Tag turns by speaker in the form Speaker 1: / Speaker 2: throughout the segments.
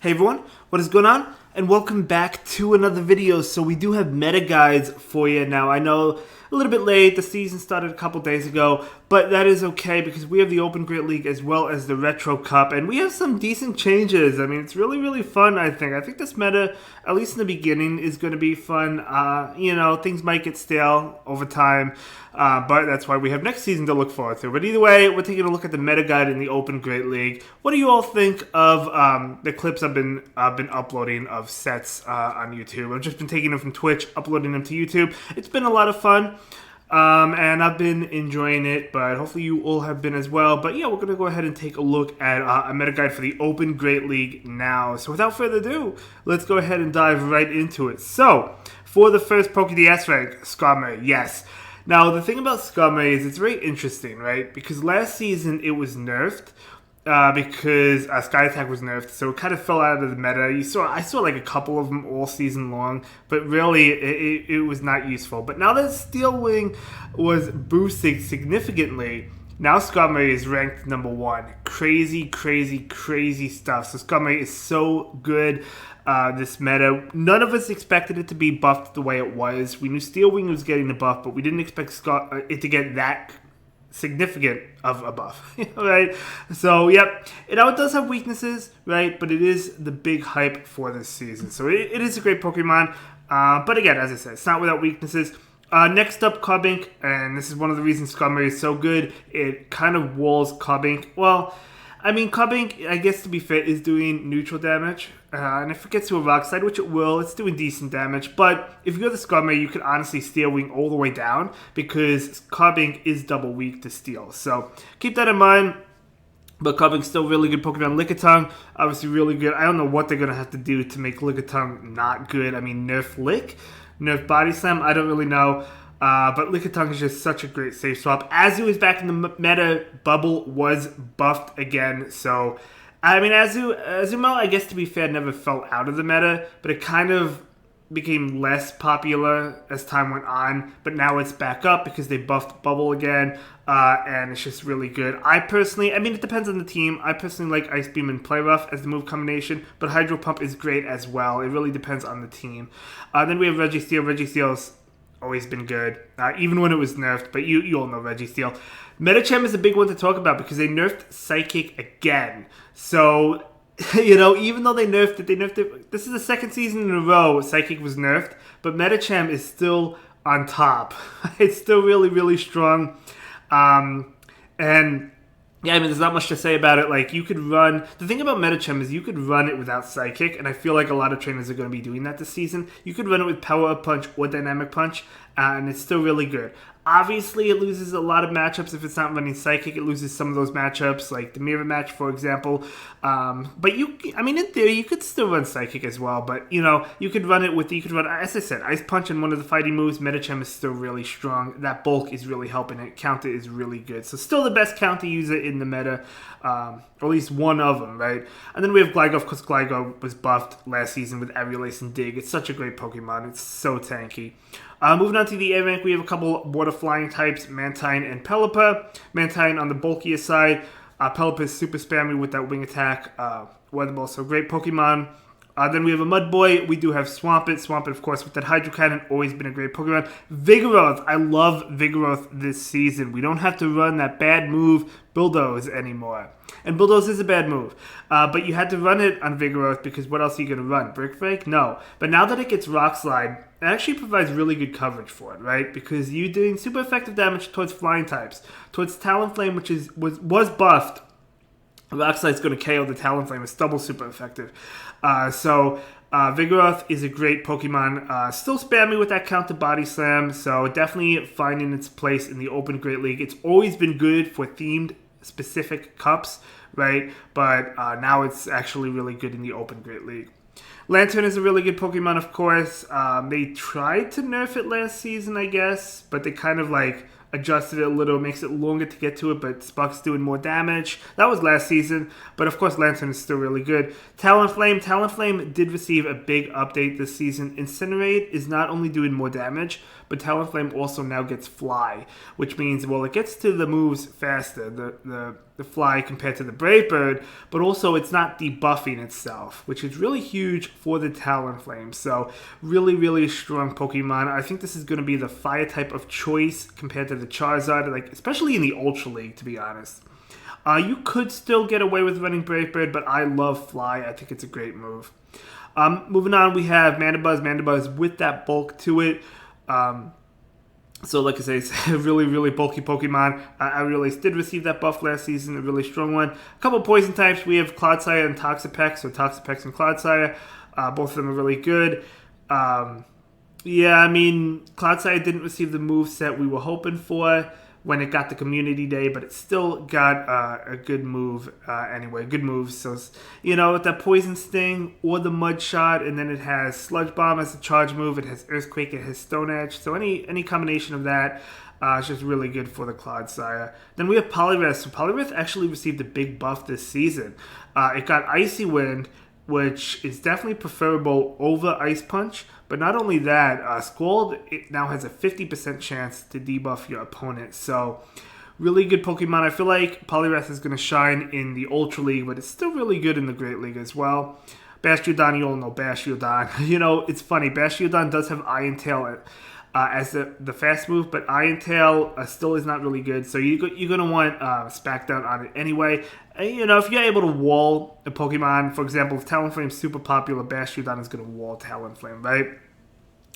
Speaker 1: Hey everyone, what is going on? And welcome back to another video. So we do have meta guides for you now. I know a little bit late, the season started a couple days ago, but that is okay because we have the Open Great League as well as the Retro Cup, and we have some decent changes. I mean, it's really fun, I think. I think this meta, at least in the beginning, is going to be fun. Things might get stale over time, but that's why we have next season to look forward to. But either way, we're taking a look at the meta guide in the Open Great League. What do you all think of the clips I've been uploading of sets on YouTube? I've just been taking them from Twitch, uploading them to YouTube. It's been a lot of fun. And I've been enjoying it, but hopefully you all have been as well. But yeah, we're going to go ahead and take a look at a meta guide for the Open Great League now. So without further ado, let's go ahead and dive right into it. So, for the first PokéDS rank, Skarmory, yes. Now, the thing about Skarmory is it's very interesting, right? Because last season it was nerfed. Because Sky Attack was nerfed, so it kind of fell out of the meta. I saw like a couple of them all season long, but really it was not useful. But now that Steel Wing was boosted significantly, now Skarmory is ranked number 1. Crazy stuff. So Skarmory is so good this meta. None of us expected it to be buffed the way it was. We knew Steel Wing was getting the buff, but we didn't expect it to get that significant of a buff, right? So, yep, it does have weaknesses, right? But it is the big hype for this season. So it is a great Pokemon. But again, as I said, it's not without weaknesses. Next up, Cubink, and this is one of the reasons Skarmory is so good. It kind of walls Cubink. Well, I mean, Cubink, I guess to be fair, is doing neutral damage. And if it gets to a Rock Slide, which it will, it's doing decent damage. But if you go to Skarmory, you could honestly Steel Wing all the way down because Cubink is double weak to Steel. So keep that in mind. But Cubink's still really good Pokemon. Lickitung, obviously really good. I don't know what they're going to have to do to make Lickitung not good. I mean, nerf Lick, nerf Body Slam, I don't really know. But Lickitung is just such a great safe swap. Azu is back in the meta. Bubble was buffed again. So, I mean, Azumarill, I guess to be fair, never fell out of the meta. But it kind of became less popular as time went on. But now it's back up because they buffed Bubble again. And it's just really good. I mean, it depends on the team. I personally like Ice Beam and Play Rough as the move combination. But Hydro Pump is great as well. It really depends on the team. Then we have Registeel. Registeel's always been good, even when it was nerfed, but you all know Registeel. Medicham is a big one to talk about because they nerfed Psychic again. So, even though they nerfed it. This is the second season in a row Psychic was nerfed, but Medicham is still on top. It's still really strong. And yeah, I mean, there's not much to say about it. Like, you could run... The thing about Medicham is you could run it without Psychic, and I feel like a lot of trainers are going to be doing that this season. You could run it with Power Up Punch or Dynamic Punch, and it's still really good. Obviously, it loses a lot of matchups if it's not running Psychic. It loses some of those matchups, like the Mirror match, for example. But in theory, you could still run Psychic as well. But, you could run, as I said, Ice Punch and one of the fighting moves. Medicham is still really strong. That bulk is really helping it. Counter is really good. So still the best counter user in the meta. Or at least one of them, right? And then we have Gligar, because Gligar was buffed last season with Aerial Ace and Dig. It's such a great Pokemon. It's so tanky. Moving on to the A rank, we have a couple water flying types, Mantine and Pelipper. Mantine on the bulkier side. Pelipper is super spammy with that wing attack. Weather Ball, so great Pokemon. Then we have a Mud Boy. We do have Swampert. Swampert, of course, with that Hydro Cannon, always been a great Pokemon. Vigoroth. I love Vigoroth this season. We don't have to run that bad move, Bulldoze, anymore. And Bulldoze is a bad move. But you had to run it on Vigoroth because what else are you going to run? Brick Break? No. But now that it gets Rock Slide, it actually provides really good coverage for it, right? Because you're doing super effective damage towards flying types. Towards Talonflame, which was buffed. Rock Slide's going to KO the Talonflame. It's double super effective. Vigoroth is a great Pokemon. Still spammy with that counter Body Slam. So definitely finding its place in the Open Great League. It's always been good for themed specific cups, right? But now it's actually really good in the Open Great League. Lantern is a really good Pokemon, of course. They tried to nerf it last season, I guess, but they kind of adjusted it a little, makes it longer to get to it, but Spuck's doing more damage. That was last season, but of course Lantern is still really good. Talonflame did receive a big update this season. Incinerate is not only doing more damage, but Talonflame also now gets Fly, which means, well, it gets to the moves faster. The fly compared to the Brave Bird, but also it's not debuffing itself, which is really huge for the Talonflame. So really, really strong Pokemon. I think this is going to be the fire type of choice compared to the Charizard, like especially in the Ultra League, to be honest. You could still get away with running Brave Bird, but I love Fly. I think it's a great move. Moving on, we have Mandibuzz. Mandibuzz with that bulk to it. So like I say, it's a really, really bulky Pokemon. I really did receive that buff last season, a really strong one. A couple poison types. We have Clodsire and Toxapex, so Toxapex and Clodsire. Both of them are really good. Yeah, I mean, Clodsire didn't receive the moveset we were hoping for when it got the Community Day, but it still got a good move anyway, good moves. So, you know, with that Poison Sting or the Mud Shot, and then it has Sludge Bomb as a charge move, it has Earthquake, it has Stone Edge. So any combination of that is just really good for the Clodsire. Then we have Poliwrath. So Poliwrath actually received a big buff this season. It got Icy Wind, which is definitely preferable over Ice Punch. But not only that, Scald, it now has a 50% chance to debuff your opponent. So, really good Pokemon. I feel like Poliwrath is going to shine in the Ultra League, but it's still really good in the Great League as well. Bastiodon, you all know Bastiodon. You know, it's funny. Bastiodon does have Iron Tail as the fast move, but Iron Tail still is not really good. So, you're going to want Smackdown on it anyway. And, you know, if you're able to wall a Pokemon, for example, if Talonflame is super popular, Bastiodon is going to wall Talonflame, right?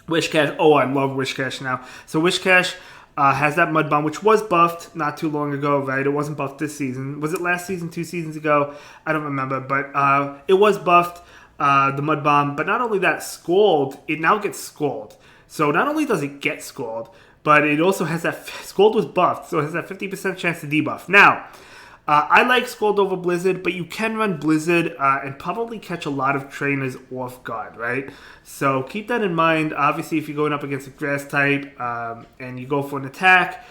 Speaker 1: Wishcash. Oh, I love Wishcash now. So Wishcash has that Mud Bomb, which was buffed not too long ago, right? It wasn't buffed this season. Was it last season, 2 seasons ago? I don't remember, but it was buffed, the Mud Bomb. But not only that, Scald, it now gets Scald. So not only does it get Scald, but it also has that, Scald was buffed, so it has that 50% chance to debuff. Now, I like Scald over Blizzard, but you can run Blizzard and probably catch a lot of trainers off guard, right? So keep that in mind. Obviously, if you're going up against a Grass type and you go for an attack,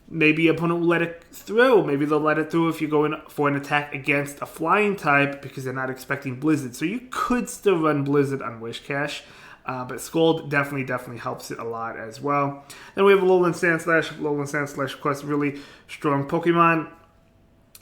Speaker 1: maybe your opponent will let it through. Maybe they'll let it through if you're going for an attack against a Flying type because they're not expecting Blizzard. So you could still run Blizzard on Wishcash. But Scald definitely helps it a lot as well. Then we have Lowland Sandslash. Lowland Sandslash, of course, really strong Pokemon.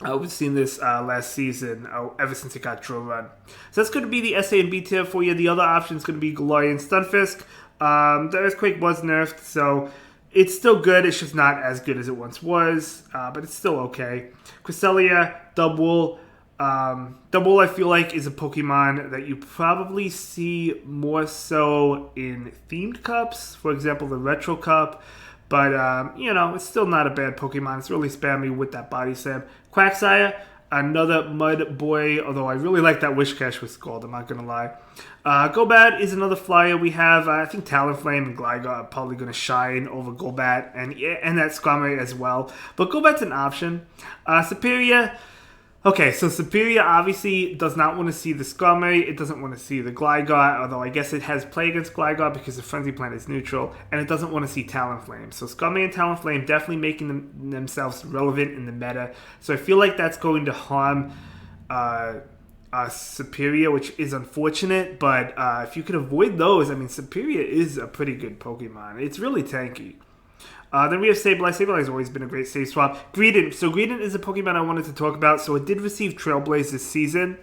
Speaker 1: We've seen this last season, ever since it got Drill Run. So that's going to be the SA and B tier for you. The other option is going to be Galarian Stunfisk. The Earthquake was nerfed, so it's still good. It's just not as good as it once was, but it's still okay. Cresselia, Dubwool. Dubwool, I feel like, is a Pokemon that you probably see more so in themed cups. For example, the Retro Cup. But, you know, it's still not a bad Pokemon. It's really spammy with that Body Slam. Quagsire, another Mud Boy, although I really like that Wishcash with Scald, I'm not going to lie. Golbat is another flyer. We have, I think Talonflame and Gligar are probably going to shine over Golbat and that Skarmory as well. But Golbat's an option. Superior. Okay, so Superior obviously does not want to see the Skarmory. It doesn't want to see the Gligar, although I guess it has play against Gligar because the Frenzy Plant is neutral, and it doesn't want to see Talonflame. So Skarmory and Talonflame definitely making themselves relevant in the meta. So I feel like that's going to harm Superior, which is unfortunate, but if you could avoid those, I mean, Superior is a pretty good Pokemon. It's really tanky. Then we have Sableye. Sableye has always been a great save swap. Greedent. So Greedent is a Pokemon I wanted to talk about. So it did receive Trailblaze this season.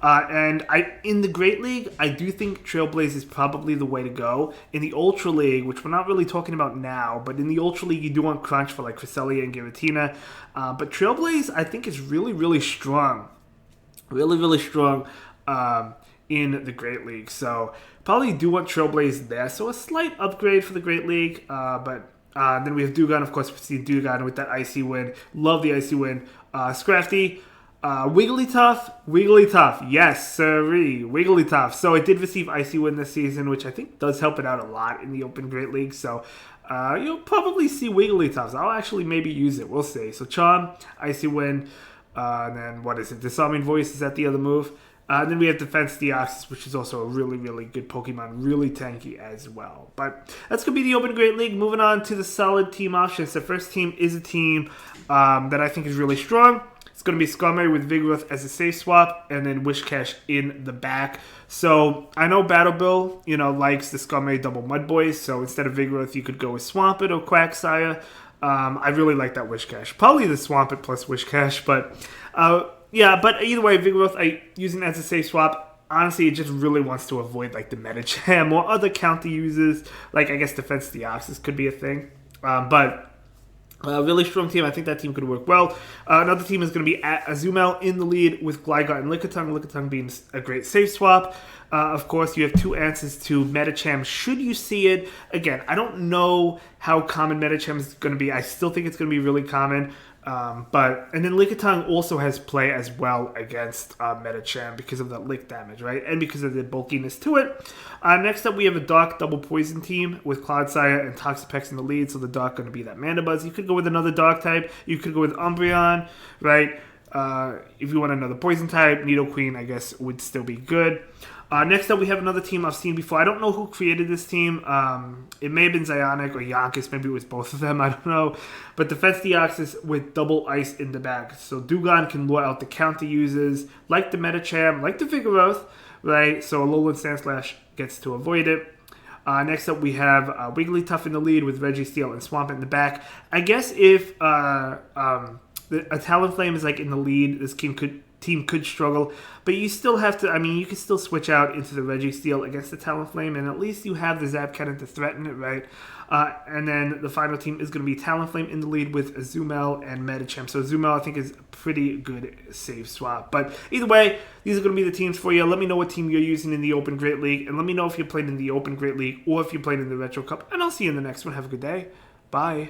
Speaker 1: And in the Great League, I do think Trailblaze is probably the way to go. In the Ultra League, which we're not really talking about now, but in the Ultra League, you do want Crunch for like Cresselia and Giratina. But Trailblaze, I think, is really, really strong. Really, really strong in the Great League. So probably do want Trailblaze there. So a slight upgrade for the Great League, but... then we have Dewgong, of course. We see Dewgong with that Icy Wind. Love the Icy Wind. Scrafty. Wigglytuff. Yes, sirree. Wigglytuff. So it did receive Icy Wind this season, which I think does help it out a lot in the Open Great League. So you'll probably see Wigglytuffs. I'll actually maybe use it. We'll see. So Charm, Icy Wind. And then what is it? Disarming Voice. Is that the other move? Then we have Defense Deoxys, which is also a really, really good Pokemon. Really tanky as well. But that's going to be the Open Great League. Moving on to the solid team options. The first team is a team that I think is really strong. It's going to be Skarmory with Vigoroth as a safe swap, and then Wishcash in the back. So I know Battle Bill, likes the Skarmory double Mud Boys. So instead of Vigoroth, you could go with Swampert or Quagsire. I really like that Wish Cache. Probably the Swampert plus Wish Cache, but yeah. But either way, Vigoroth, using it as a safe swap. Honestly, it just really wants to avoid like the Medicham or other counter users. Like I guess Defense Deoxys could be a thing, but. Really strong team. I think that team could work well. Another team is going to be at Azumel in the lead with Gligar and Lickitung. Lickitung being a great safe swap. Of course, you have two answers to Medicham should you see it. Again, I don't know how common Medicham is going to be. I still think it's going to be really common. And then Lickitung also has play as well against Medicham because of the lick damage, right? And because of the bulkiness to it. Next up, we have a Dark double poison team with Clodsire and Toxapex in the lead. So the Dark going to be that Mandibuzz. You could go with another Dark type. You could go with Umbreon, right? If you want another poison type, Nidoqueen, I guess, would still be good. Next up, we have another team I've seen before. I don't know who created this team. It may have been Zionic or Yonkers. Maybe it was both of them. I don't know. But Defense Deoxys with double ice in the back. So Dewgong can lure out the counter users, like the Medicham, like the Vigoroth, right? So Alolan Sandslash gets to avoid it. Next up, we have Wigglytuff in the lead with Registeel and Swampert in the back. I guess if a Talonflame is like in the lead, this team could struggle, but you still have to, you can still switch out into the Registeel against the Talonflame, and at least you have the Zap Cannon to threaten it, right? And then the final team is going to be Talonflame in the lead with Azumel and Medicham. So Azumel, I think, is a pretty good save swap. But either way, these are going to be the teams for you. Let me know what team you're using in the Open Great League, and let me know if you played in the Open Great League or if you played in the Retro Cup, and I'll see you in the next one. Have a good day. Bye.